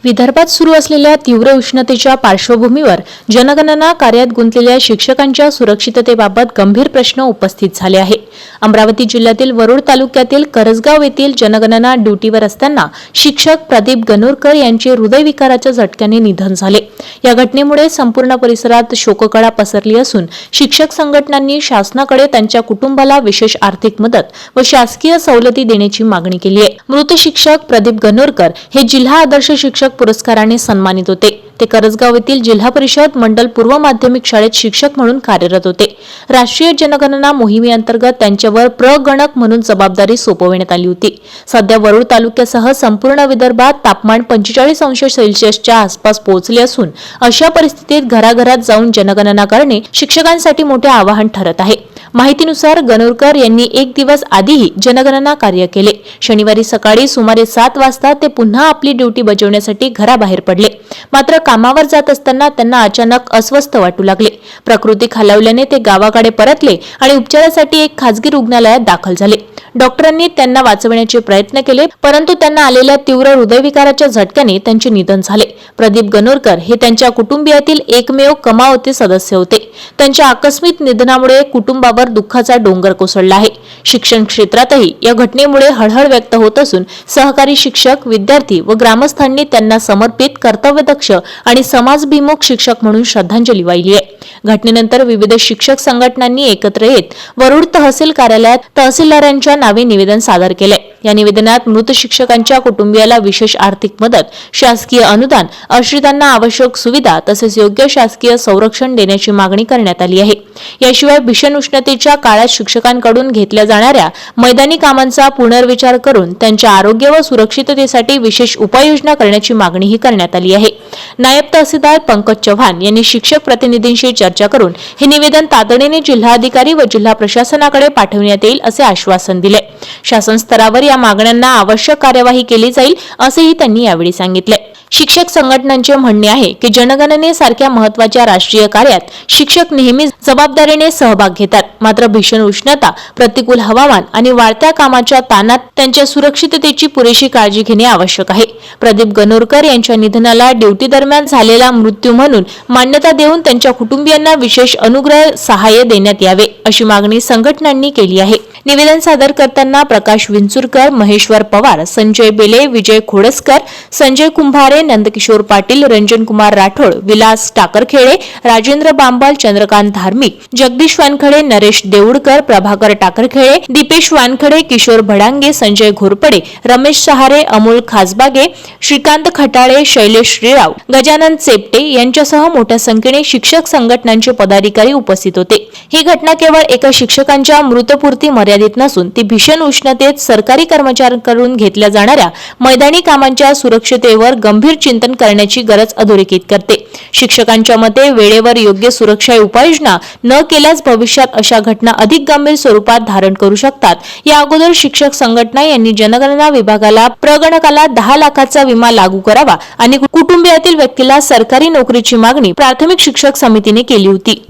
विदर्भात सुरू असलेल्या तीव्र उष्णतेच्या पार्श्वभूमीवर जनगणना कार्यात गुंतलेल्या शिक्षकांच्या सुरक्षिततेबाबत गंभीर प्रश्न उपस्थित झाले आहे. अमरावती जिल्ह्यातील वरुड तालुक्यातील करजगाव येथील जनगणना ड्युटीवर असताना शिक्षक प्रदीप गणोरकर यांचे हृदयविकाराच्या झटक्याने निधन झाले. या घटनेमुळे संपूर्ण परिसरात शोककळा पसरली असून शिक्षक संघटनांनी शासनाकडे त्यांच्या कुटुंबाला विशेष आर्थिक मदत व शासकीय सवलती देण्याची मागणी केली आहे. मृत शिक्षक प्रदीप गणोरकर हे जिल्हा आदर्श शिक्षक पुरस्काराने सन्मानित होते. ते करजगाव येथील जिल्हा परिषद मंडल पूर्व माध्यमिक शाळेत शिक्षक म्हणून कार्यरत होते. राष्ट्रीय जनगणना मोहिमेअंतर्गत त्यांच्यावर प्रगणक म्हणून जबाबदारी सोपवण्यात आली होती. सध्या वरुड तालुक्यासह संपूर्ण विदर्भात तापमान 45°C आसपास पोहोचले असून अशा परिस्थितीत घराघरात जाऊन जनगणना करणे शिक्षकांसाठी मोठे आव्हान ठरत आहे. माहितीनुसार गणोरकर यांनी एक दिवस आधीही जनगणना कार्य केले. शनिवारी सकाळी सुमारे 7 वाजता ते पुन्हा आपली ड्युटी बजावण्यासाठी घराबाहेर पडले. मात्र कामावर जात असताना त्यांना अचानक अस्वस्थ वाटू लागले. प्रकृती खालावल्याने ते गावाकडे परतले आणि उपचारासाठी एक खासगी रुग्णालयात दाखल झाले. डॉक्टरांनी त्यांना वाचवण्याचे प्रयत्न केले, परंतु त्यांना आलेल्या तीव्र हृदयविकाराच्या झटक्याने त्यांचे निधन झाले. प्रदीप गणोरकर हे त्यांच्या कुटुंबियातील एकमेव कमावते सदस्य होते. त्यांच्या आकस्मिक निधनामुळे कुटुंबावर दुःखाचा डोंगर कोसळला आहे. शिक्षण क्षेत्रातही या घटनेमुळे हळहळ व्यक्त होत असून सहकारी शिक्षक, विद्यार्थी व ग्रामस्थांनी त्यांना समर्पित, कर्तव्यदक्ष आणि समाजभिमुख शिक्षक म्हणून श्रद्धांजली वाहिली आहे. घटनेनंतर विविध शिक्षक संघटनांनी एकत्र येत वरुड तहसील कार्यालयात तहसीलदारांच्या नावे निवेदन सादर केले. या निवेदनात मृत शिक्षकांच्या कुटुंबियाला विशेष आर्थिक मदत, शासकीय अनुदान, आश्रितांना आवश्यक सुविधा तसेच योग्य शासकीय संरक्षण देण्याची मागणी करण्यात आली आहे. याशिवाय भीषण उष्णतेच्या काळात शिक्षकांकडून घेतल्या जाणाऱ्या मैदानी कामांचा पुनर्विचार करून त्यांच्या आरोग्य व सुरक्षिततेसाठी विशेष उपाययोजना करण्याची मागणीही करण्यात आली आहे. नायब तहसीलदार पंकज चव्हाण यांनी शिक्षक प्रतिनिधींशी चर्चा करून हे निवेदन तातडीने जिल्हाधिकारी व जिल्हा प्रशासनाकडे पाठवण्यात येईल असे आश्वासन दिले. शासन स्तरावर या मागण्यांना आवश्यक कार्यवाही केली जाईल असेही त्यांनी यावेळी सांगितले. शिक्षक संघटनांचे म्हणणे आहे की जनगणनेसारख्या महत्त्वाच्या राष्ट्रीय कार्यात शिक्षक नेहमीच जबाबदारीने सहभाग घेतात. मात्र भीषण उष्णता, प्रतिकूल हवामान आणि वाढत्या कामाच्या ताणात त्यांच्या सुरक्षिततेची पुरेशी काळजी घेणे आवश्यक आहे. प्रदीप गणोरकर यांच्या निधनाला ड्युटी दरम्यान झालेला मृत्यू म्हणून मान्यता देऊन त्यांच्या कुटुंबियांना विशेष अनुग्रह सहाय्य देण्यात यावे अशी मागणी संघटनांनी केली आहे. निवेदन सादर करताना प्रकाश विंचुरकर, महेश्वर पवार, संजय बेले, विजय खोडसकर, संजय कुंभारे, नंदकिशोर पाटील, रंजन कुमार राठोड, विलास टाकरखेडे, राजेंद्र बांबाल, चंद्रकांत धार्मिक, जगदीश वानखडे, नरेश देऊडकर, प्रभाकर टाकरखेडे, दीपेश वानखडे, किशोर भडांगे, संजय घोरपडे, रमेश सहारे, अमोल खासबागे, श्रीकांत खटाळे, शैलेश श्रीराव, गजानन चेपटे यांच्यासह मोठ्या संख्येने शिक्षक संघटनांचे पदाधिकारी उपस्थित होते. ही घटना केवळ एका शिक्षकांच्या मृत्यूपुरती मर्यादित नसून ती भीषण उष्णतेत सरकारी कर्मचाऱ्यांकडून घेतल्या जाणाऱ्या मैदानी कामांच्या सुरक्षिततेवर गंभीर चिंतन करण्याची गरज अधोरेखित करते. शिक्षकांच्या मते वेळेवर योग्य सुरक्षा उपाययोजना न केल्यास भविष्यात अशा घटना अधिक गंभीर स्वरूपात धारण करू शकतात. या अगोदर शिक्षक संघटना यांनी जनगणना विभागाला प्रगणकाला 10 लाखाचा विमा लागू करावा आणि कुटुंबियातील व्यक्तीला सरकारी नोकरीची मागणी प्राथमिक शिक्षक समितीने केली होती.